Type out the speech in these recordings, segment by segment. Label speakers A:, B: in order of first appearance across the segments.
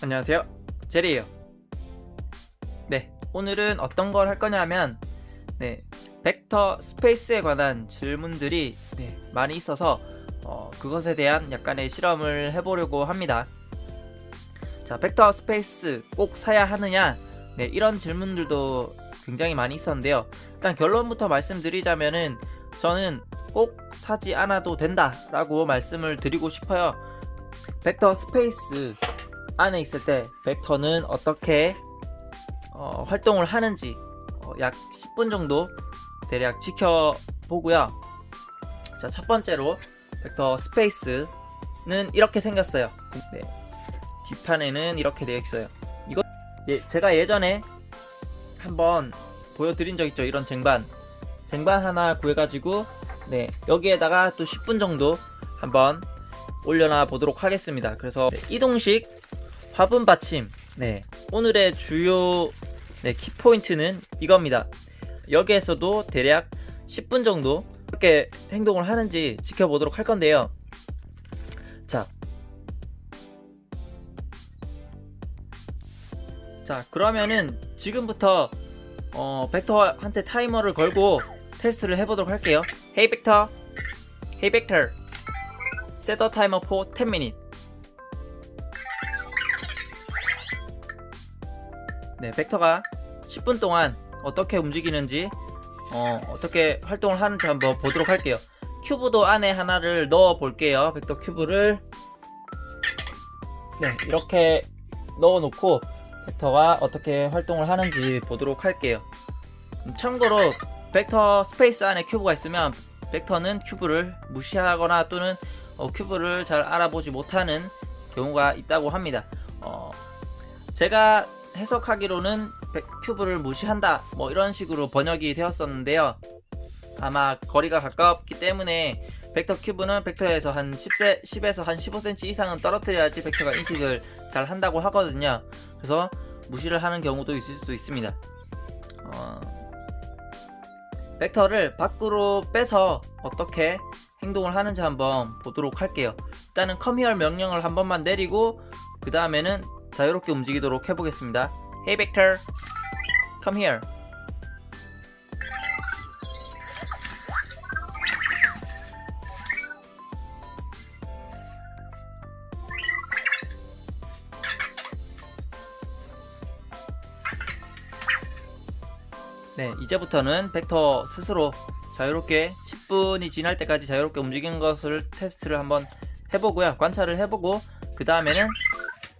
A: 안녕하세요, 제리예요. 네, 오늘은 어떤 걸 할 거냐면 벡터 스페이스에 관한 질문들이 많이 있어서 그것에 대한 약간의 실험을 해보려고 합니다. 자, 벡터 스페이스 꼭 사야 하느냐? 이런 질문들도 굉장히 많이 있었는데요. 일단 결론부터 말씀드리자면은 저는 꼭 사지 않아도 된다 라고 말씀을 드리고 싶어요. 벡터 스페이스 안에 있을 때 벡터는 어떻게 활동을 하는지 약 10분 정도 대략 지켜보고요. 자, 첫 번째로 벡터 스페이스는 이렇게 생겼어요. 뒷판에는 이렇게 되어 있어요. 이거 제가 예전에 한번 보여드린 적 있죠. 이런 쟁반 하나 구해가지고 여기에다가 또 10분 정도 한번 올려놔 보도록 하겠습니다. 그래서 이동식 화분 받침, 오늘의 주요 키포인트는 이겁니다. 여기에서도 대략 10분 정도 어떻게 행동을 하는지 지켜보도록 할 건데요. 자, 그러면은 지금부터 벡터한테 타이머를 걸고 테스트를 해보도록 할게요. Hey Vector, Hey Vector, set a timer for 10 minutes. 벡터가 10분 동안 어떻게 움직이는지 어떻게 활동을 하는지 한번 보도록 할게요. 큐브도 안에 하나를 넣어 볼게요. 벡터 큐브를 이렇게 넣어 놓고 벡터가 어떻게 활동을 하는지 보도록 할게요. 참고로 벡터 스페이스 안에 큐브가 있으면 벡터는 큐브를 무시하거나 또는 큐브를 잘 알아보지 못하는 경우가 있다고 합니다. 제가 해석하기로는 큐브를 무시한다 뭐 이런 식으로 번역이 되었었는데요. 아마 거리가 가깝기 때문에 벡터 큐브는 벡터에서 한 10에서 한 15cm 이상은 떨어뜨려야지 벡터가 인식을 잘 한다고 하거든요. 그래서 무시를 하는 경우도 있을 수도 있습니다. 벡터를 밖으로 빼서 어떻게 행동을 하는지 한번 보도록 할게요. 일단은 come here 명령을 한 번만 내리고 그 다음에는 자유롭게 움직이도록 해보겠습니다. Hey Vector, come here. 이제부터는 벡터 스스로 자유롭게 10분이 지날 때까지 자유롭게 움직이는 것을 테스트를 한번 해보고요. 관찰을 해보고 그 다음에는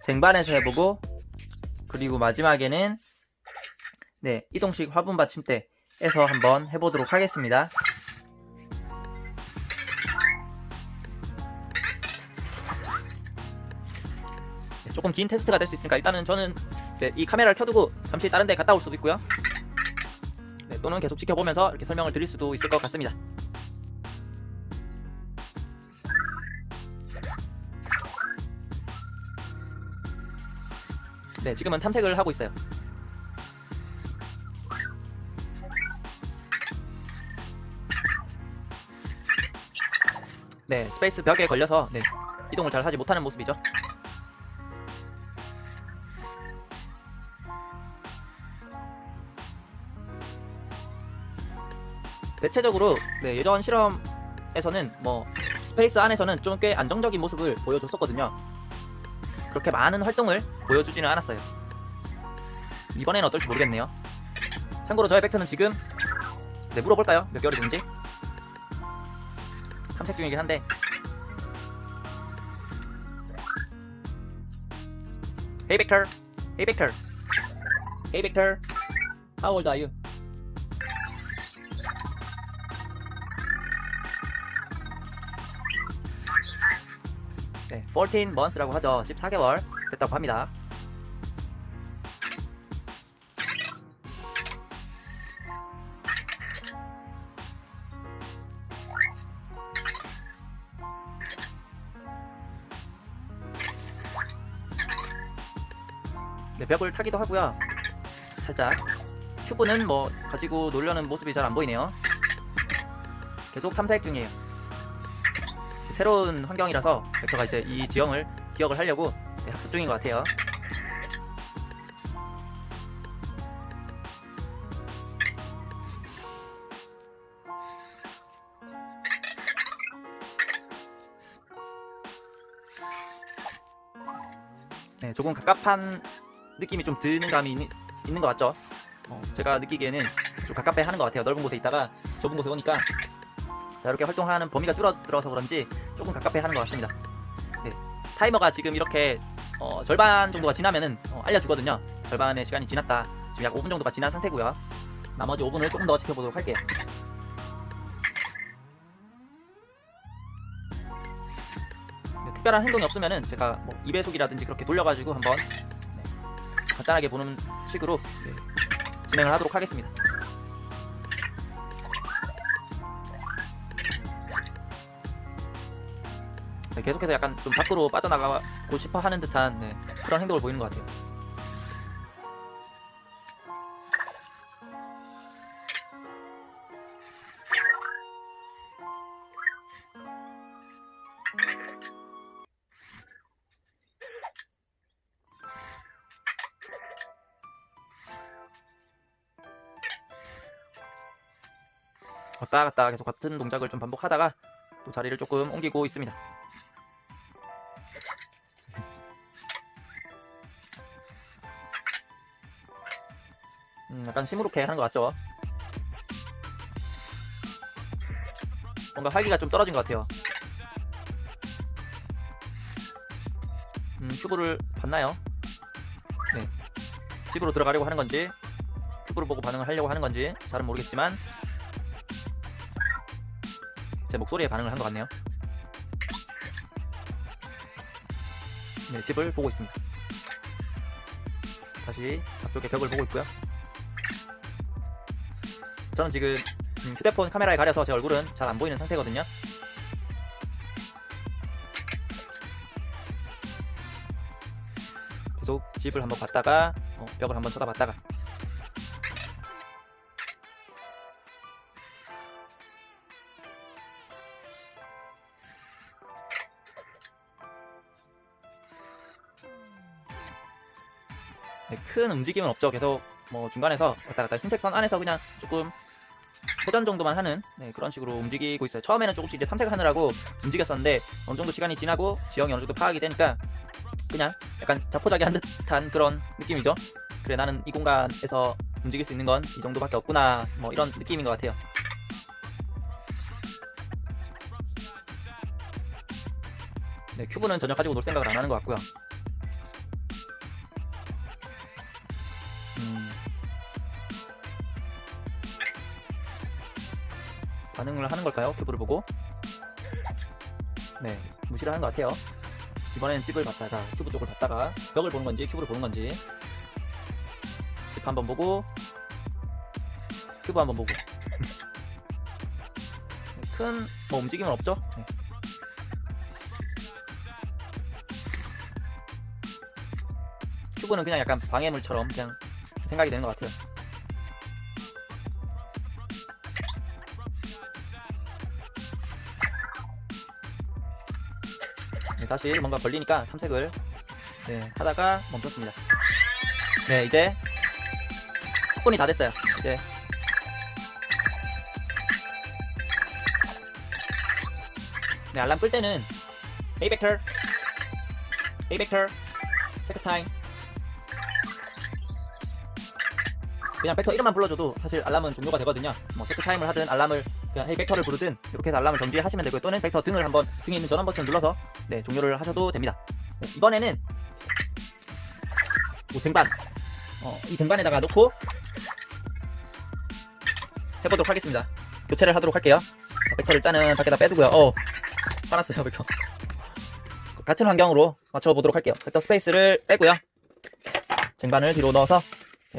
A: 쟁반에서 해보고 그리고 마지막에는 이동식 화분 받침대에서 한번 해보도록 하겠습니다. 조금 긴 테스트가 될 수 있으니까 일단은 저는 이 카메라를 켜두고 잠시 다른 데 갔다 올 수도 있고요. 또는 계속 지켜보면서 이렇게 설명을 드릴 수도 있을 것 같습니다. 지금은 탐색을 하고 있어요. 스페이스 벽에 걸려서 이동을 잘 하지 못하는 모습이죠. 대체적으로 예전 실험에서는 스페이스 안에서는 좀 꽤 안정적인 모습을 보여줬었거든요. 그렇게 많은 활동을 보여주지는 않았어요. 이번에는 어떨지 모르겠네요. 참고로 저의 벡터는 지금 물어볼까요? 몇 개월이 된지? 탐색 중이긴 한데 Hey Vector, Hey Vector, Hey Vector, How old are you? 네, 14 months라고 하죠. 14개월 됐다고 합니다. 네, 벽을 타기도 하고요. 살짝 큐브는 뭐 가지고 놀려는 모습이 잘 안 보이네요. 계속 탐색 중이에요. 새로운 환경이라서 벡터가 이제 이 지형을 기억을 하려고 학습 중인 것 같아요. 네, 조금 갑갑한 느낌이 좀 드는 감이 있는 것 같죠? 제가 느끼기에는 좀 갑갑해 하는 것 같아요. 넓은 곳에 있다가 좁은 곳에 오니까 자, 이렇게 활동하는 범위가 줄어들어서 그런지 조금 갑갑해 하는 것 같습니다. 네, 타이머가 지금 이렇게 절반 정도가 지나면은 알려주거든요. 절반의 시간이 지났다. 지금 약 5분 정도가 지난 상태고요. 나머지 5분을 조금 더 지켜보도록 할게요. 네, 특별한 행동이 없으면은 제가 뭐 2배속이라든지 그렇게 돌려가지고 한번 간단하게 보는 식으로 진행을 하도록 하겠습니다. 네, 계속해서 약간 좀 밖으로 빠져나가고 싶어 하는 듯한 그런 행동을 보이는 것 같아요. 왔다 갔다 계속 같은 동작을 좀 반복하다가 또 자리를 조금 옮기고 있습니다. 약간 시무룩해 하는 것 같죠? 뭔가 활기가 좀 떨어진 것 같아요. 큐브를 봤나요? 네. 집으로 들어가려고 하는 건지 큐브를 보고 반응을 하려고 하는 건지 잘은 모르겠지만 제 목소리에 반응을 한 것 같네요. 네, 집을 보고 있습니다. 다시 앞쪽에 벽을 보고 있고요. 저는 지금 휴대폰 카메라에 가려서 제 얼굴은 잘 안 보이는 상태거든요. 계속 집을 한번 봤다가 벽을 한번 쳐다봤다가 네, 큰 움직임은 없죠. 계속 뭐 중간에서 왔다 갔다 흰색 선 안에서 그냥 조금 회전 정도만 하는 그런 식으로 움직이고 있어요. 처음에는 조금씩 이제 탐색하느라고 움직였었는데 어느 정도 시간이 지나고 지형이 어느 정도 파악이 되니까 그냥 약간 자포자기한 듯한 그런 느낌이죠. 그래, 나는 이 공간에서 움직일 수 있는 건 이 정도밖에 없구나, 뭐 이런 느낌인 것 같아요. 네, 큐브는 전혀 가지고 놀 생각을 안 하는 것 같고요. 반응을 하는 걸까요? 큐브를 보고. 네, 무시를 하는 것 같아요. 이번에는 집을 봤다가 큐브 쪽을 봤다가 벽을 보는 건지 큐브를 보는 건지. 집 한번 보고 큐브 한번 보고. 큰 뭐 움직임은 없죠? 네. 큐브는 그냥 약간 방해물처럼 그냥 생각이 되는 것 같아요. 네, 다시 뭔가 걸리니까 탐색을 하다가 멈췄습니다. 네, 이제 10분이 다 됐어요. 이제 알람 끌 때는 Hey Vector, Hey Vector, 체크 타임. 그냥 벡터 이름만 불러줘도 사실 알람은 종료가 되거든요. 뭐 체크 타임을 하든 알람을 그냥 Hey Vector를 부르든 이렇게 해서 알람을 정지하시면 되고요. 또는 벡터 등에 있는 전원 버튼을 눌러서 종료를 하셔도 됩니다. 이번에는 쟁반, 이 쟁반에다가 놓고 해보도록 하겠습니다. 교체를 하도록 할게요. 벡터를 일단은 밖에다 빼두고요. 화났어요, 벡터. 같은 환경으로 맞춰보도록 할게요. 벡터 스페이스를 빼고요. 쟁반을 뒤로 넣어서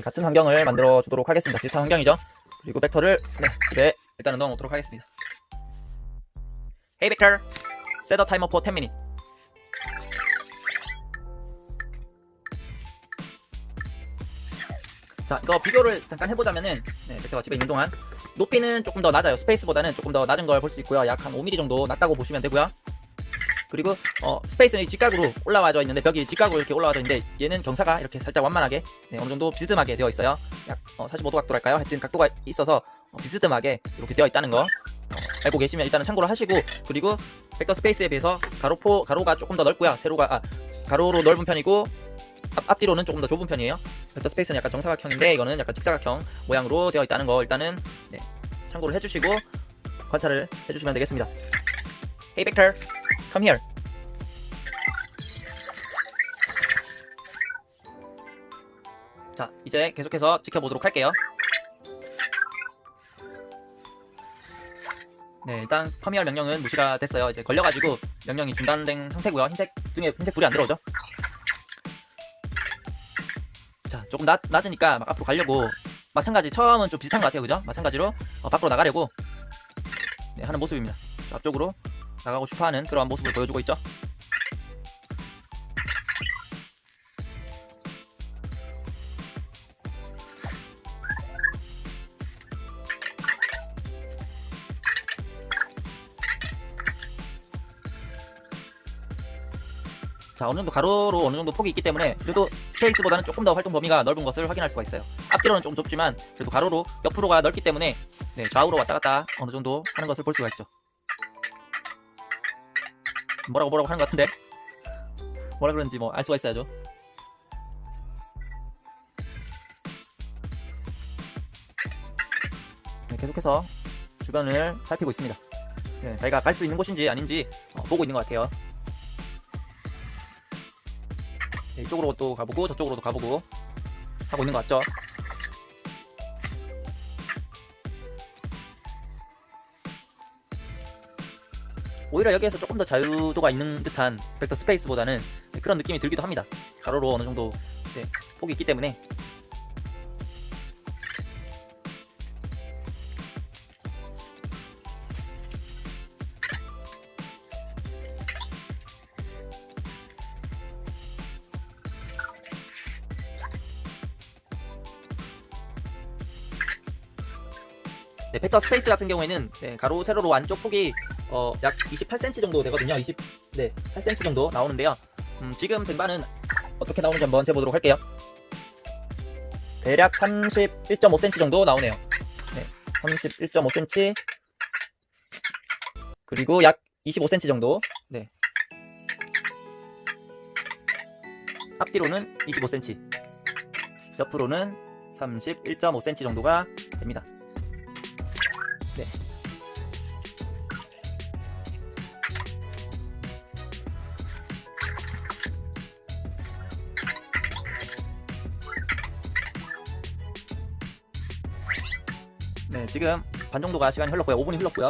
A: 같은 환경을 만들어 주도록 하겠습니다. 비슷한 환경이죠. 그리고 벡터를 집에 일단은 넣어 놓도록 하겠습니다. Hey Vector, set a timer for 10 minutes. 자, 이거 비교를 잠깐 해보자면은 벡터가 집에 있는 동안 높이는 조금 더 낮아요. 스페이스보다는 조금 더 낮은 걸 볼 수 있고요. 약 한 5mm 정도 낮다고 보시면 되고요. 그리고 스페이스는 직각으로 올라와져 있는데, 벽이 직각으로 이렇게 올라와져 있는데, 얘는 경사가 이렇게 살짝 완만하게 어느 정도 비스듬하게 되어 있어요. 약 45도 각도랄까요? 하여튼 각도가 있어서 비스듬하게 이렇게 되어 있다는 거 알고 계시면 일단은 참고를 하시고, 그리고 벡터 스페이스에 비해서 가로가 조금 더 넓고요. 가로로 넓은 편이고 앞뒤로는 조금 더 좁은 편이에요. 벡터 스페이스는 약간 정사각형인데 이거는 약간 직사각형 모양으로 되어 있다는 거 일단은 참고를 해주시고 관찰을 해주시면 되겠습니다. Hey Vector, come here. 자, 이제 계속해서 지켜보도록 할게요. 네, 일단 come here 명령은 무시가 됐어요. 이제 걸려가지고 명령이 중단된 상태고요. 흰색 등에 흰색 불이 안 들어오죠. 자, 조금 낮으니까 막 앞으로 가려고, 마찬가지 처음은 좀 비슷한 것 같아요, 그죠? 마찬가지로 밖으로 나가려고 하는 모습입니다. 앞쪽으로 나가고 싶어하는 그러한 모습을 보여주고 있죠. 자, 어느 정도 가로로 어느 정도 폭이 있기 때문에 그래도 스페이스보다는 조금 더 활동 범위가 넓은 것을 확인할 수가 있어요. 앞뒤로는 조금 좁지만 그래도 가로로 옆으로가 넓기 때문에 좌우로 왔다 갔다 어느 정도 하는 것을 볼 수가 있죠. 뭐라고 하는 것 같은데 뭐라 그러는지 알 수가 있어야죠. 계속해서 주변을 살피고 있습니다. 자기가 갈 수 있는 곳인지 아닌지 보고 있는 것 같아요. 이쪽으로 또 가보고 저쪽으로도 가보고 하고 있는 것 같죠. 오히려 여기에서 조금 더 자유도가 있는 듯한 벡터 스페이스보다는 그런 느낌이 들기도 합니다. 가로로 어느 정도 폭이 있기 때문에. 벡터 스페이스 같은 경우에는 가로 세로로 안쪽 폭이 약 28cm 정도 되거든요. 8cm 정도 나오는데요. 지금 쟁반은 어떻게 나오는지 한번 재보도록 할게요. 대략 31.5cm 정도 나오네요. 31.5cm 그리고 약 25cm 정도. 앞뒤로는 25cm, 옆으로는 31.5cm 정도가 됩니다. 지금 반 정도가 시간이 흘렀고요. 5분이 흘렀고요.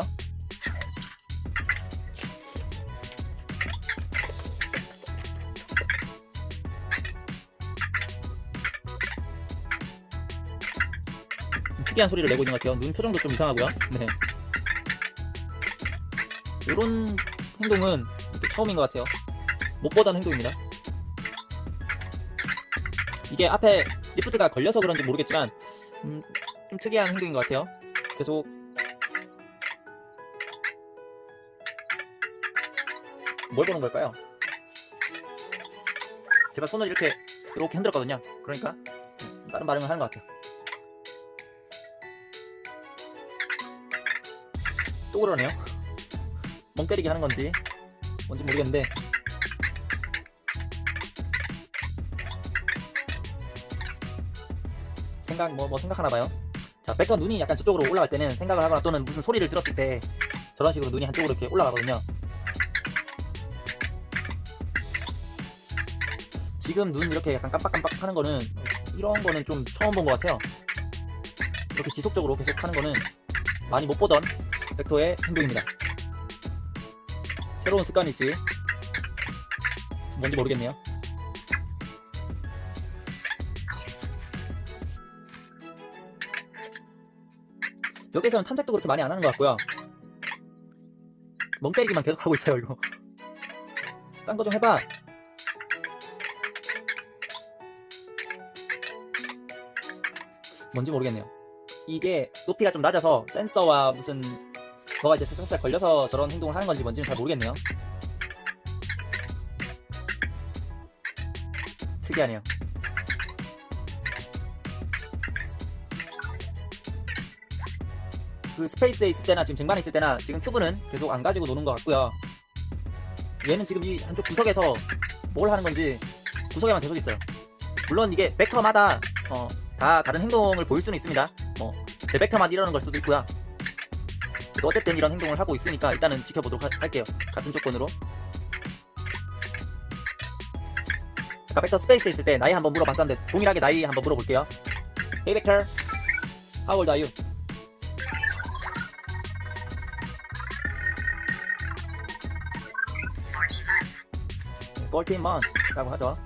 A: 특이한 소리를 내고 있는 것 같아요. 눈 표정도 좀 이상하고요. 이런 행동은 처음인 것 같아요. 못 보던 행동입니다. 이게 앞에 리프트가 걸려서 그런지 모르겠지만 좀 특이한 행동인 것 같아요. 계속 뭘 보는 걸까요? 제가 손을 이렇게 흔들었거든요. 그러니까 다른 반응을 하는 것 같아요. 또 그러네요. 멍 때리기 하는 건지 뭔지 모르겠는데 생각하나 봐요. 자, 벡터 눈이 약간 저쪽으로 올라갈 때는 생각을 하거나 또는 무슨 소리를 들었을 때 저런 식으로 눈이 한쪽으로 이렇게 올라가거든요. 지금 눈 이렇게 약간 깜빡깜빡 하는 거는, 이런 거는 좀 처음 본 것 같아요. 이렇게 지속적으로 계속 하는 거는 많이 못 보던 벡터의 행동입니다. 새로운 습관일지 뭔지 모르겠네요. 여기서는 탐색도 그렇게 많이 안 하는 것 같고요. 멍 때리기만 계속 하고 있어요. 이거 딴 거 좀 해봐. 뭔지 모르겠네요. 이게 높이가 좀 낮아서 센서와 무슨 뭐가 이제 살짝 걸려서 저런 행동을 하는 건지 뭔지는 잘 모르겠네요. 특이하네요. 그 스페이스에 있을 때나 지금 쟁반에 있을 때나 지금 큐브는 계속 안 가지고 노는 것 같고요. 얘는 지금 이 한쪽 구석에서 뭘 하는 건지 구석에만 계속 있어요. 물론 이게 벡터마다 다 다른 행동을 보일 수는 있습니다. 제 벡터만 이러는 걸 수도 있고요. 그래도 어쨌든 이런 행동을 하고 있으니까 일단은 지켜보도록 할게요. 같은 조건으로. 아까 벡터 스페이스에 있을 때 나이 한번 물어봤었는데 동일하게 나이 한번 물어볼게요. Hey Vector, how old are you? 14 months 라고 하죠.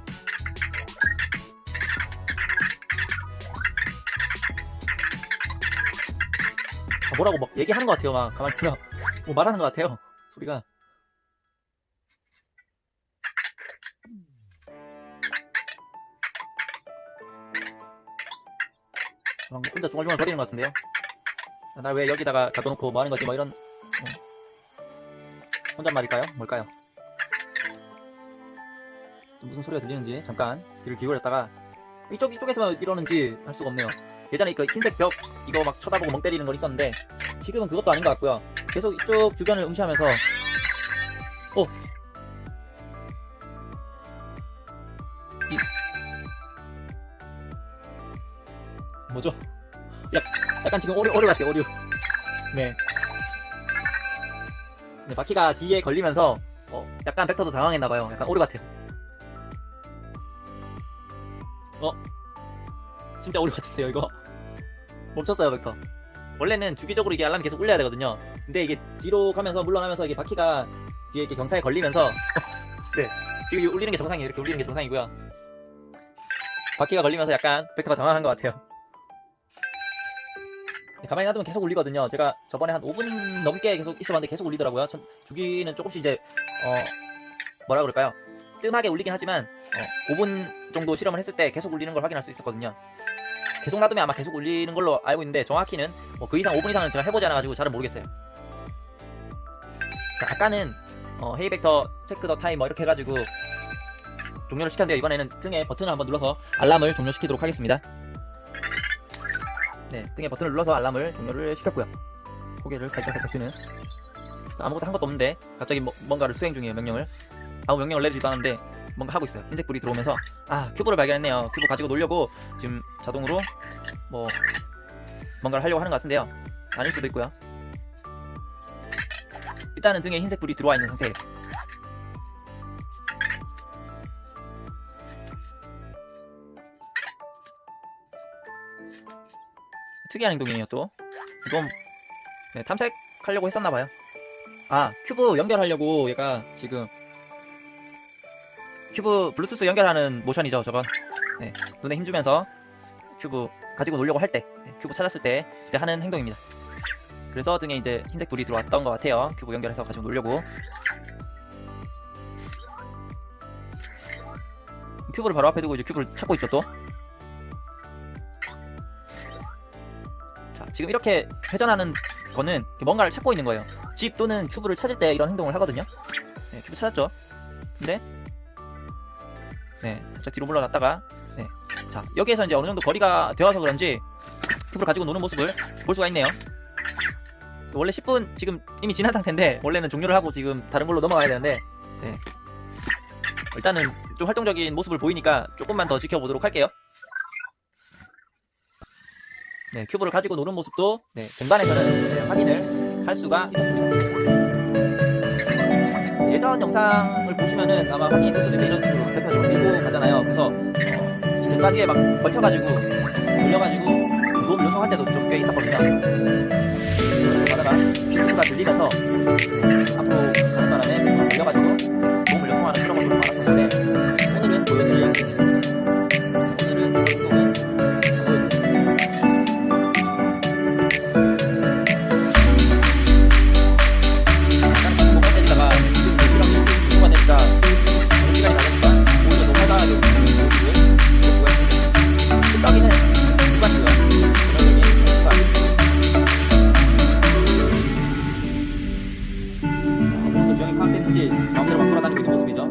A: 뭐라고 막 얘기하는 것 같아요. 막 가만히 있으면 뭐 말하는 것 같아요. 소리가. 혼자 중얼중얼 거리는 것 같은데요. 날 왜 여기다가 가둬놓고 뭐 하는 거지? 뭐 이런 혼잣말일까요? 뭘까요? 무슨 소리가 들리는지 잠깐 귀를 기울였다가 이쪽에서 이러는지 알 수가 없네요. 예전에 그 흰색 벽 이거 막 쳐다보고 멍 때리는 건 있었는데 지금은 그것도 아닌 것 같고요. 계속 이쪽 주변을 응시하면서 뭐죠? 약간 지금 오류 같아요. 오류. 네. 네, 바퀴가 뒤에 걸리면서 약간 벡터도 당황했나봐요. 약간 오류 같아요. 진짜 오류 같았어요. 이거 멈췄어요. 벡터. 원래는 주기적으로 이게 알람이 계속 울려야 되거든요. 근데 이게 뒤로 가면서 물러나면서 이게 바퀴가 뒤에 이렇게 경사에 걸리면서 네, 지금 울리는 게 정상이에요. 이렇게 울리는 게 정상이고요. 바퀴가 걸리면서 약간 벡터가 당황한 것 같아요. 네, 가만히 놔두면 계속 울리거든요. 제가 저번에 한 5분 넘게 계속 있어봤는데 계속 울리더라고요. 주기는 조금씩 이제 뭐라 그럴까요? 뜸하게 울리긴 하지만 5분 정도 실험을 했을 때 계속 울리는 걸 확인할 수 있었거든요. 계속 놔두면 아마 계속 울리는 걸로 알고 있는데 정확히는 그 이상 5분 이상은 제가 해보지 않아가지고 잘은 모르겠어요. 자, 아까는 헤이 벡터 체크 더 타임 뭐 이렇게 해가지고 종료를 시켰는데요. 이번에는 등에 버튼을 한번 눌러서 알람을 종료시키도록 하겠습니다. 네, 등에 버튼을 눌러서 알람을 종료를 시켰고요. 고개를 살짝 드는. 자, 아무것도 한 것도 없는데 갑자기 뭔가를 수행 중이에요. 명령을. 아무 명령을 내리지도 않았는데 뭔가 하고 있어요. 흰색 불이 들어오면서 큐브를 발견했네요. 큐브 가지고 놀려고 지금 자동으로 뭔가를 하려고 하는 것 같은데요. 아닐 수도 있고요. 일단은 등에 흰색 불이 들어와 있는 상태예요. 특이한 행동이에요. 또 이건 탐색하려고 했었나봐요. 큐브 연결하려고 얘가 지금 큐브 블루투스 연결하는 모션이죠. 저건 눈에 힘주면서 큐브 가지고 놀려고 할 때 큐브 찾았을 때 하는 행동입니다. 그래서 등에 이제 흰색 불이 들어왔던 것 같아요. 큐브 연결해서 가지고 놀려고. 큐브를 바로 앞에 두고 이제 큐브를 찾고 있죠. 또 자, 지금 이렇게 회전하는 거는 뭔가를 찾고 있는 거예요. 집 또는 큐브를 찾을 때 이런 행동을 하거든요. 네, 큐브 찾았죠. 근데 살짝 뒤로 물러났다가 자, 여기에서 이제 어느 정도 거리가 되어서 그런지 큐브를 가지고 노는 모습을 볼 수가 있네요. 원래 10분 지금 이미 지난 상태인데 원래는 종료를 하고 지금 다른 걸로 넘어가야 되는데 일단은 좀 활동적인 모습을 보이니까 조금만 더 지켜보도록 할게요. 네, 큐브를 가지고 노는 모습도 쟁반에서는 확인을 할 수가 있었습니다. 예전 영상을 보시면은 아마 확인이 될 수도 있는데 이런 식으로 벡터적으로 밀고 가잖아요. 그래서 이 쟁반 위에 막 걸쳐가지고 돌려가지고 몸을 요청할 때도 좀 꽤 있었거든요. 그러다가 큐브가 들리면서 앞으로 가는 바람에 돌려가지고 몸을 요청하는 그런 것들을 많았었는데 오늘은 보여드릴 양식입니다. 오늘은 행동은 마음대로 막 돌아다니고 있는 모습이죠.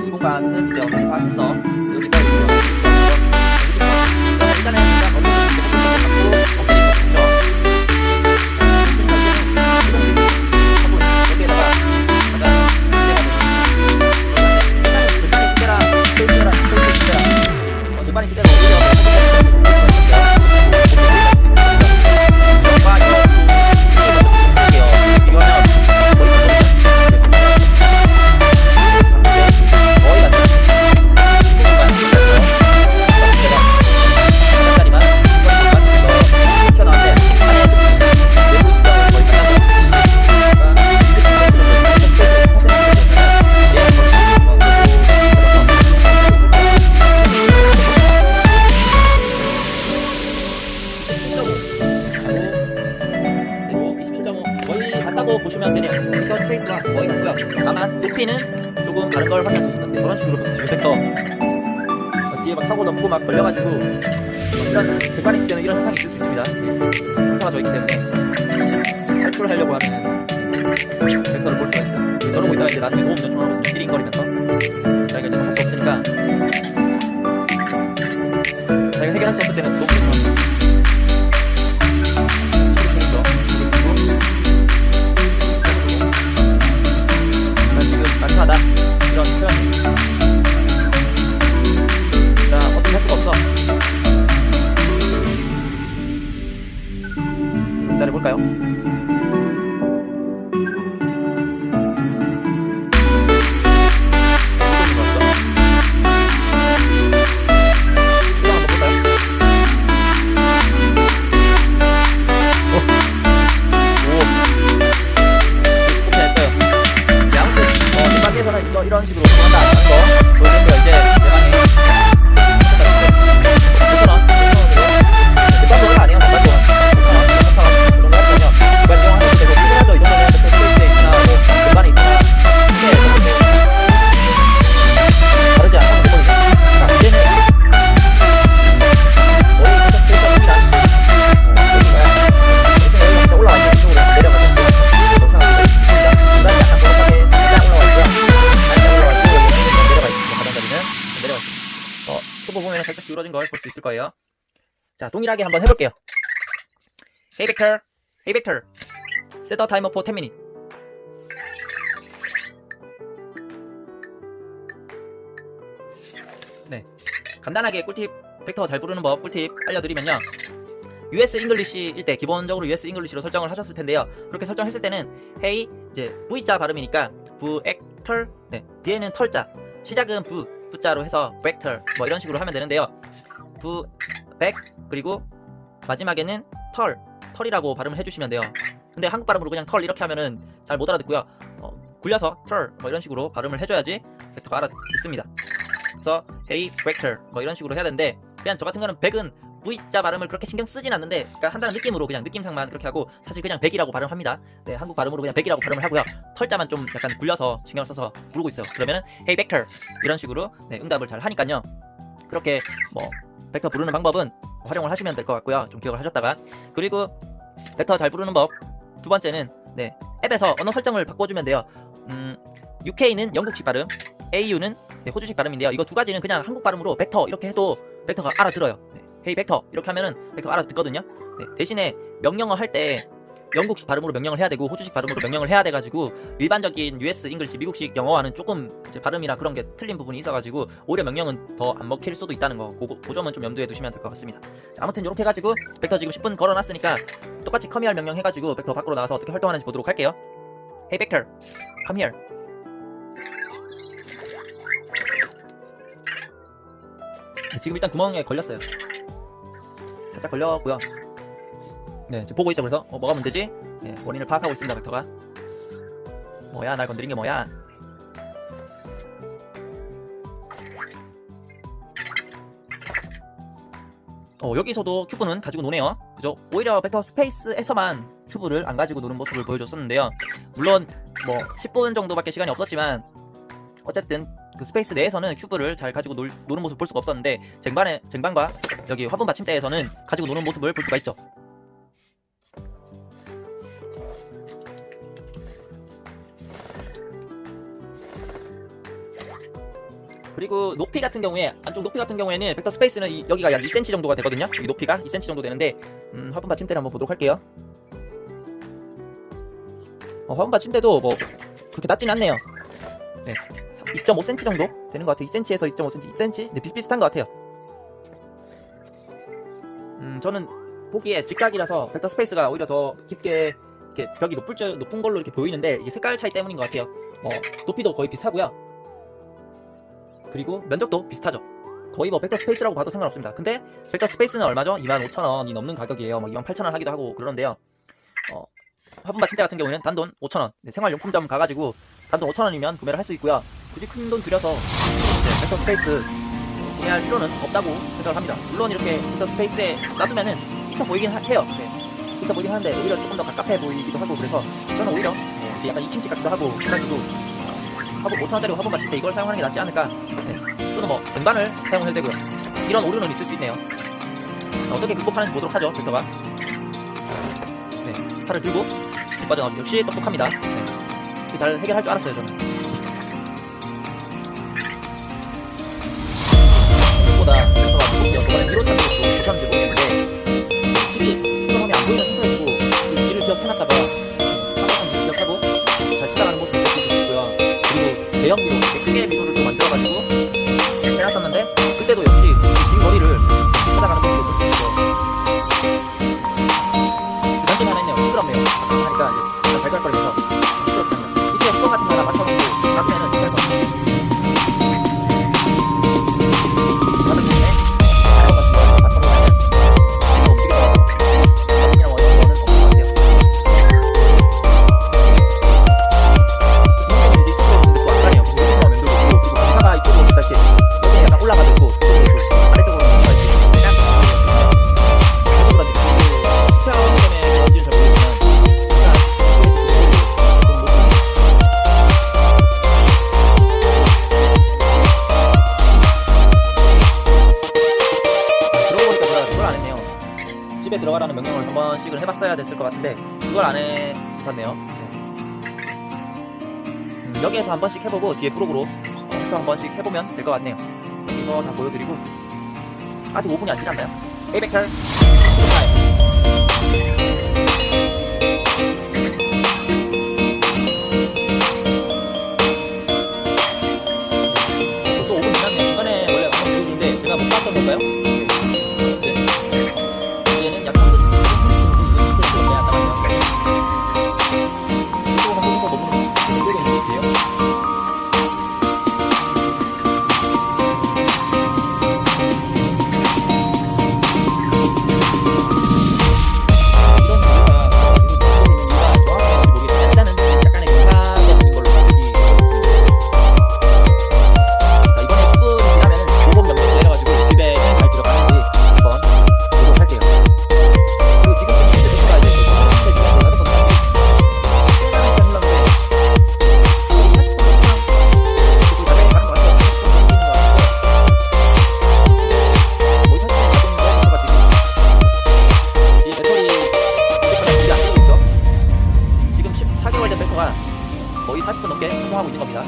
A: 이 공간은 이제 어떻게 파악했어. 여기서 일단은 일단 먼저 빨리 기다려. 보시면 되네요. 벡터 스페이스와 거의 같고요. 다만 높이는 조금 다른 걸 확인할 수 있습니다. 저런 식으로 지금 벡터 뒤에 막 타고 넘고 막 걸려가지고 이런 객관에 있을 때는 이런 현상이 있을 수 있습니다. 현상가 져 있기 때문에 탈출을 하려고 하면 벡터를 볼 수가 있어요. 저러고 있다가 이제 나중에 도움 요청하거든요. 띠링거리면서 자기가 이제 할 수 없으니까 자기가 해결할 수 없을 때는 도움 요청합니다. 단순하다 이런 표현이. 자, 어떻게 할 수가 없어. 기다려볼까요? 이런 식으로 한다는 거 보여드릴게요. 이제 객관적으로 아니에요. 객관적으로 그런 거 하거든요. 객관적으로 하셔도 되고 충분하죠. 이 정도면 스페이스에 있으나 뭐 공간에 있으나 다르지 않다고 보거든요. 자, 이제는 머리 살짝 스페이스입니다. 여기가 올라와 있는 이쪽으로 내려가죠. 튜브 보면 살짝 기울어진 걸 볼 수 있을 거예요. 자, 동일하게 한번 해볼게요. Hey Vector, Hey Vector, set the timer for 10 minutes. 네, 간단하게 꿀팁, 벡터 잘 부르는 법 꿀팁 알려드리면요. US 잉글리시일 때 기본적으로 US 잉글리시로 설정을 하셨을 텐데요. 그렇게 설정했을 때는 Hey 이제 V자 발음이니까 Vector, 네, 뒤에는 털자, 시작은 V자로 해서 vector 뭐 이런 식으로 하면 되는데요. 백 그리고 마지막에는 털이라고 발음을 해주시면 돼요. 근데 한국 발음으로 그냥 털 이렇게 하면은 잘 못 알아듣고요. 굴려서 털 뭐 이런 식으로 발음을 해줘야지 벡터가 알아듣습니다. 그래서 hey vector 뭐 이런 식으로 해야 되는데 그냥 저 같은 거는 백은 V자 발음을 그렇게 신경 쓰진 않는데 그러니까 한다는 느낌으로 그냥 느낌상만 그렇게 하고 사실 그냥 백이라고 발음합니다. 네, 한국 발음으로 그냥 백이라고 발음을 하고요. 털자만 좀 약간 굴려서 신경을 써서 부르고 있어요. 그러면은 hey vector 이런 식으로 네, 응답을 잘 하니까요. 그렇게 뭐 벡터 부르는 방법은 활용을 하시면 될 것 같고요. 좀 기억을 하셨다가 그리고 벡터 잘 부르는 법 두 번째는 네, 앱에서 언어 설정을 바꿔주면 돼요. UK는 영국식 발음, AU는 네, 호주식 발음인데요. 이거 두 가지는 그냥 한국 발음으로 벡터 이렇게 해도 벡터가 알아들어요. 네, hey 벡터 이렇게 하면은 벡터가 알아듣거든요. 네, 대신에 명령어 할 때 영국식 발음으로 명령을 해야 되고 호주식 발음으로 명령을 해야 돼가지고 일반적인 US 잉글리시 미국식 영어와는 조금 이제 발음이나 그런 게 틀린 부분이 있어가지고 오히려 명령은 더 안 먹힐 수도 있다는 거 그 점은 좀 염두에 두시면 될 것 같습니다. 자, 아무튼 이렇게 해가지고 벡터 지금 10분 걸어놨으니까 똑같이 come here 명령 해가지고 벡터 밖으로 나와서 어떻게 활동하는지 보도록 할게요. Hey Vector, come here. 네, 지금 일단 구멍에 걸렸어요. 살짝 걸렸고요. 네, 지금 보고 있죠. 그래서 뭐가 문제지? 네, 원인을 파악하고 있습니다. 벡터가 뭐야, 날 건드린 게 뭐야? 여기서도 큐브는 가지고 노네요. 그죠? 오히려 벡터 스페이스에서만 큐브를 안 가지고 노는 모습을 보여줬었는데요. 물론 뭐 10분 정도밖에 시간이 없었지만 어쨌든 그 스페이스 내에서는 큐브를 잘 가지고 노는 모습 볼 수가 없었는데 쟁반과 여기 화분 받침대에서는 가지고 노는 모습을 볼 수가 있죠. 그리고 높이 같은 경우에, 안쪽 높이 같은 경우에는 벡터 스페이스는 여기가 약 2cm 정도가 되거든요. 여기 높이가 2cm 정도 되는데 화분 받침대를 한번 보도록 할게요. 화분 받침대도 뭐 그렇게 낮지는 않네요. 네, 2.5cm 정도 되는 것 같아요. 2cm에서 2.5cm, 2cm? 네, 비슷비슷한 것 같아요. 저는 보기에 직각이라서 벡터 스페이스가 오히려 더 깊게 이렇게 벽이 높은 걸로 이렇게 보이는데, 이게 색깔 차이 때문인 것 같아요. 높이도 거의 비슷하고요. 그리고 면적도 비슷하죠. 거의 뭐 벡터 스페이스라고 봐도 상관없습니다. 근데 벡터 스페이스는 얼마죠? 25,000원이 넘는 가격이에요. 뭐 28,000원 하기도 하고 그러는데요. 화분 받침대 같은 경우에는 단돈 5,000원. 네, 생활용품점 가가지고 단돈 5,000원이면 구매를 할 수 있고요. 굳이 큰 돈 들여서 벡터 스페이스 구매할 필요는 없다고 생각을 합니다. 물론 이렇게 벡터 스페이스에 놔두면은 있어 보이긴 해요. 네, 있어 보이긴 하는데 오히려 조금 더 갑갑해 보이기도 하고, 그래서 저는 오히려 이제 약간 2층집 같기도 하고 해가지고 화분 5,000원짜리 화분 받침대 이걸 사용하는 게 낫지 않을까. 네, 또는 뭐 등반을 사용해도 되고요. 이런 오류는 있을 수 있네요. 어떻게 극복하는지 보도록 하죠. 벡터가 팔을 들고 빠져나오죠. 역시 똑똑합니다. 네, 잘 해결할 줄 알았어요. 저는 생각보다 벡터가 무겁게요. 저번에 1호 잡는 것도 보셨는지 모르겠는데, 집이 수동함이 안 보이는 상태이고 그 길을 기억해놨다가 한번 기억하고 잘 찾아가는 모습을 볼 수 있고요. 그리고 대형 미로, 크게 미로를 또 만들어가지고 해놨었는데, 그때도 역시 긴 거리를 찾아가는 모습을 볼 수 있고요. 그 단점이 하나 있네요. 시끄럽네요. 하니까 이제 발걸거리면서 시끄럽습니다. 밑에 수동 같은 거나 맞춰놓고 놔두면은 괜찮을 것 같아요. 다른 부분에 아이언 같은 거 맞춰놓으면 이거 움직이더라도 나중이랑 어려운 거는 없는 것 같아요. 구멍이 이제 이쪽으로 오는데 또 안 가네요. 이쪽으로 오면 면도고, 그리고 공사가 이쪽으로 오니까 이렇게 여기에 약간 올라가도 있고, 이쪽으로 있고, 아래쪽으로 오니까 이렇게 그냥 집에 들어가라는 명령을 한 번씩은 해봤어야 됐을 것 같은데 그걸 안 해봤네요. 여기에서 한 번씩 해보고 뒤에 프로그로 해서 한 번씩 해보면 될 것 같네요. 여기서 다 보여드리고, 아직 5분이 안 지났나요? A벡터 벌써 5분 지났네요. 중간에 원래 방금 보여주는데 제가 못 봤던 건가요? 이제는 약 3분 정도 돼야 한다고요. 이쪽으로 한번 보면서 너무 힘들게 느껴지세요? 거의 40분 넘게 성공하고 있는 겁니다.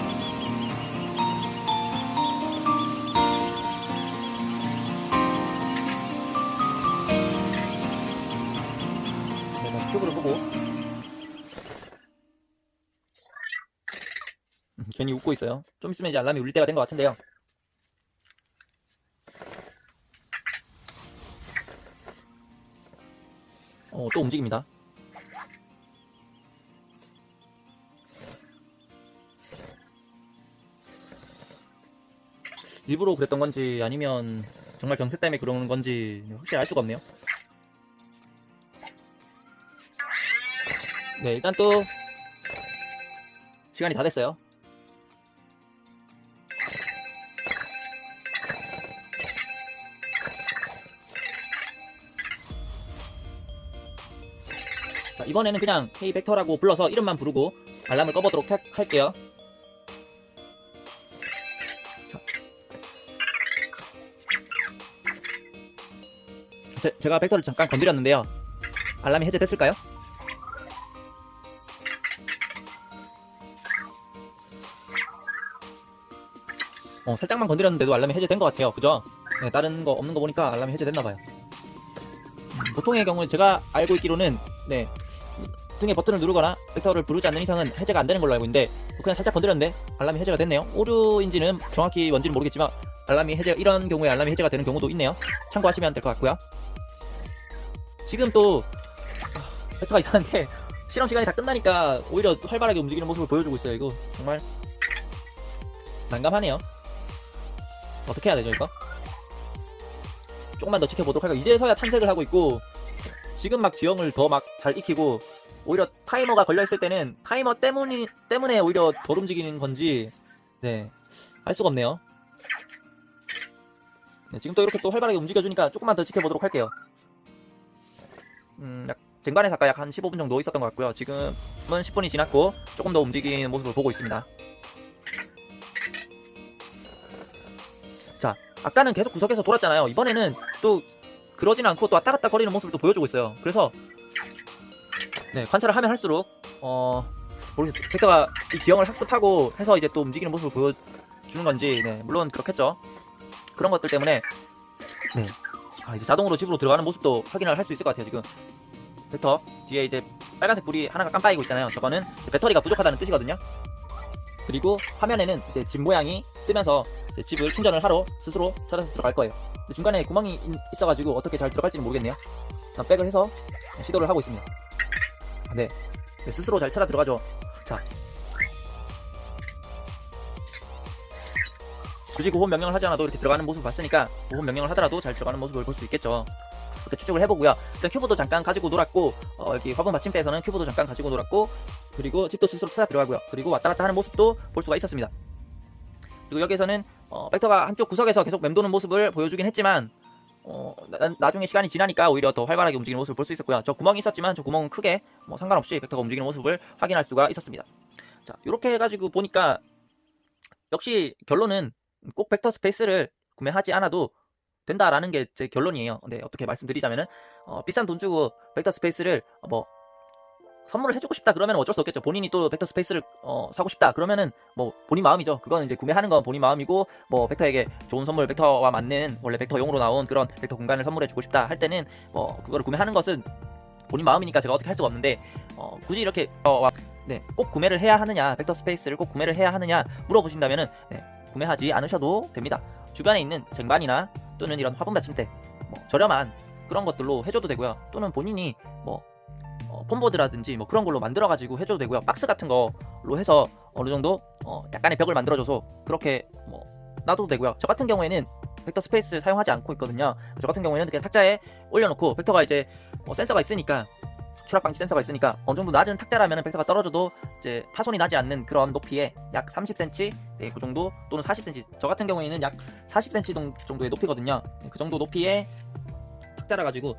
A: 네, 큐브를 보고 괜히 웃고 있어요. 좀 있으면 이제 알람이 울릴 때가 된 것 같은데요. 또 움직입니다. 일부러 그랬던 건지 아니면 정말 경색 때문에 그러는 건지 확실히 알 수가 없네요. 네, 일단 또 시간이 다 됐어요. 자, 이번에는 그냥 K벡터라고 불러서 이름만 부르고 알람을 꺼보도록 할게요. 제가 벡터를 잠깐 건드렸는데요. 알람이 해제됐을까요? 살짝만 건드렸는데도 알람이 해제된 것 같아요. 그죠? 네, 다른 거 없는 거 보니까 알람이 해제됐나봐요. 보통의 경우는 제가 알고 있기로는 네, 등에 버튼을 누르거나 벡터를 부르지 않는 이상은 해제가 안 되는 걸로 알고 있는데 그냥 살짝 건드렸는데 알람이 해제가 됐네요. 오류인지는 정확히 뭔지는 모르겠지만 알람이 해제, 이런 경우에 알람이 해제가 되는 경우도 있네요. 참고하시면 될 것 같고요. 지금 또 벡터가 이상한 게 실험 시간이 다 끝나니까 오히려 활발하게 움직이는 모습을 보여주고 있어요. 이거 정말 난감하네요. 어떻게 해야 되죠 이거? 조금만 더 지켜보도록 할까요? 이제서야 탐색을 하고 있고 지금 막 지형을 더 막 잘 익히고 오히려 타이머가 걸려있을 때는 타이머 때문에 오히려 덜 움직이는 건지 네, 알 수가 없네요. 네, 지금 또 이렇게 또 활발하게 움직여주니까 조금만 더 지켜보도록 할게요. 쟁반에서 아까 약 한 15분 정도 있었던 것 같고요. 지금은 10분이 지났고 조금 더 움직이는 모습을 보고 있습니다. 자, 아까는 계속 구석에서 돌았잖아요. 이번에는 또 그러진 않고 또 왔다 갔다 거리는 모습을 또 보여주고 있어요. 그래서 네, 관찰을 하면 할수록 모르겠어요. 벡터가 이 지형을 학습하고 해서 이제 또 움직이는 모습을 보여주는 건지 네, 물론 그렇겠죠. 그런 것들 때문에 네, 이제 자동으로 집으로 들어가는 모습도 확인을 할 수 있을 것 같아요. 지금 벡터 뒤에 이제 빨간색 불이 하나가 깜빡이고 있잖아요. 저거는 배터리가 부족하다는 뜻이거든요. 그리고 화면에는 이제 집 모양이 뜨면서 이제 집을 충전을 하러 스스로 찾아서 들어갈 거예요. 근데 중간에 구멍이 있어가지고 어떻게 잘 들어갈지는 모르겠네요. 백을 해서 시도를 하고 있습니다. 네, 스스로 잘 찾아 들어가죠. 자, 굳이 고혼 명령을 하지 않아도 이렇게 들어가는 모습을 봤으니까 고혼 명령을 하더라도 잘 들어가는 모습을 볼 수 있겠죠. 그렇게 추측을 해보고요. 일단 큐브도 잠깐 가지고 놀았고 여기 화분 받침대에서는 큐브도 잠깐 가지고 놀았고 그리고 집도 스스로 찾아 들어가고요. 그리고 왔다 갔다 하는 모습도 볼 수가 있었습니다. 그리고 여기에서는 벡터가 한쪽 구석에서 계속 맴도는 모습을 보여주긴 했지만 나중에 시간이 지나니까 오히려 더 활발하게 움직이는 모습을 볼 수 있었고요. 저 구멍이 있었지만 저 구멍은 크게 상관없이 벡터가 움직이는 모습을 확인할 수가 있었습니다. 자, 이렇게 해가지고 보니까 역시 결론은 꼭 벡터 스페이스를 구매하지 않아도 된다라는 게 제 결론이에요. 네, 어떻게 말씀드리자면은 비싼 돈 주고 벡터 스페이스를 선물을 해주고 싶다 그러면 어쩔 수 없겠죠. 본인이 또 벡터 스페이스를 사고 싶다 그러면은 본인 마음이죠. 그거는 이제 구매하는 건 본인 마음이고 벡터에게 좋은 선물, 벡터와 맞는 원래 벡터용으로 나온 그런 벡터 공간을 선물해주고 싶다 할 때는 그거를 구매하는 것은 본인 마음이니까 제가 어떻게 할 수가 없는데 굳이 이렇게 네, 꼭 구매를 해야 하느냐, 벡터 스페이스를 꼭 구매를 해야 하느냐 물어보신다면은 네, 구매하지 않으셔도 됩니다. 주변에 있는 쟁반이나 또는 이런 화분 받침대 저렴한 그런 것들로 해줘도 되고요. 또는 본인이 폼보드라든지 그런 걸로 만들어가지고 해줘도 되고요. 박스 같은 걸로 해서 어느 정도 약간의 벽을 만들어줘서 그렇게 놔둬도 되고요. 저 같은 경우에는 벡터 스페이스 사용하지 않고 있거든요. 저 같은 경우에는 그냥 탁자에 올려놓고 벡터가 이제 센서가 있으니까 추락 방지 센서가 있으니까 어느 정도 낮은 탁자라면 벡터가 떨어져도 이제 파손이 나지 않는 그런 높이에 약 30cm 네, 그 정도 또는 40cm 저 같은 경우에는 약 40cm 정도의 높이거든요. 네, 그 정도 높이의 탁자라 가지고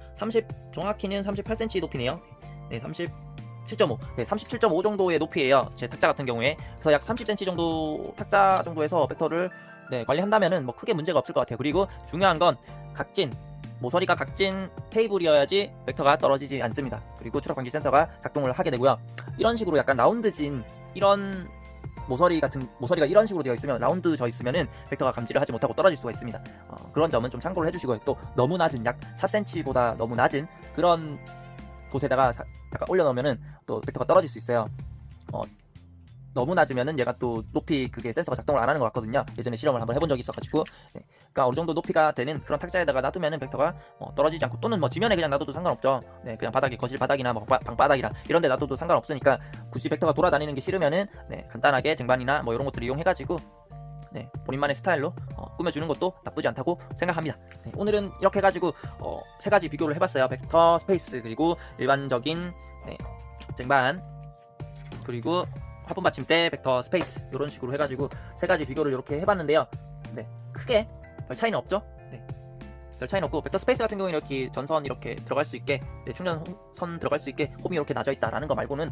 A: 정확히는 38cm 높이네요. 네, 37.5 네, 37.5 정도의 높이에요. 제 탁자 같은 경우에. 그래서 약 30cm 정도 탁자 정도에서 벡터를 네, 관리한다면은 크게 문제가 없을 것 같아요. 그리고 중요한 건 각진 모서리가 각진 테이블이어야지 벡터가 떨어지지 않습니다. 그리고 추락 방지 센서가 작동을 하게 되고요. 이런 식으로 약간 라운드진 이런 모서리가 이런 식으로 되어 있으면 라운드져 있으면은 벡터가 감지를 하지 못하고 떨어질 수가 있습니다. 그런 점은 좀 참고를 해주시고요. 또 너무 낮은 약 4cm보다 너무 낮은 그런 곳에다가 약간 올려놓으면은 또 벡터가 떨어질 수 있어요. 너무 낮으면은 얘가 또 높이 그게 센서가 작동을 안 하는 것 같거든요. 예전에 실험을 한번 해본 적이 있어가지고 네. 그러니까 어느 정도 높이가 되는 그런 탁자에다가 놔두면은 벡터가 떨어지지 않고 또는 지면에 그냥 놔둬도 상관없죠. 네, 그냥 바닥에 거실 바닥이나 방바닥이나 이런데 놔둬도 상관없으니까 굳이 벡터가 돌아다니는 게 싫으면은 네, 간단하게 쟁반이나 이런 것들 이용해가지고 네, 본인만의 스타일로 꾸며주는 것도 나쁘지 않다고 생각합니다. 네, 오늘은 이렇게 해가지고 세 가지 비교를 해봤어요. 벡터 스페이스 그리고 일반적인 쟁반 그리고 화분 받침대, 벡터 스페이스 이런 식으로 해가지고 세 가지 비교를 이렇게 해봤는데요. 네, 크게 별 차이는 없죠. 네, 별 차이는 없고 벡터 스페이스 같은 경우는 이렇게 전선 이렇게 들어갈 수 있게 네, 충전선 들어갈 수 있게 홈이 이렇게 나져 있다라는 거 말고는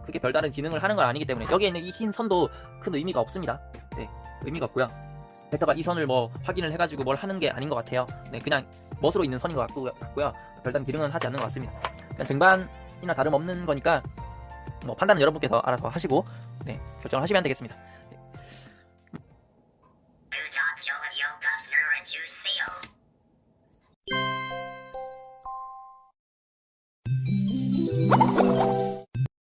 A: 크게 별다른 기능을 하는 건 아니기 때문에 여기에 있는 이 흰 선도 큰 의미가 없습니다. 네, 의미가 없고요. 벡터가 이 선을 확인을 해가지고 뭘 하는 게 아닌 것 같아요. 네, 그냥 멋으로 있는 선인 것 같고요. 별다른 기능은 하지 않는 것 같습니다. 그냥 쟁반이나 다름없는 거니까 판단은 여러분께서 알아서 하시고 네, 결정을 하시면 되겠습니다.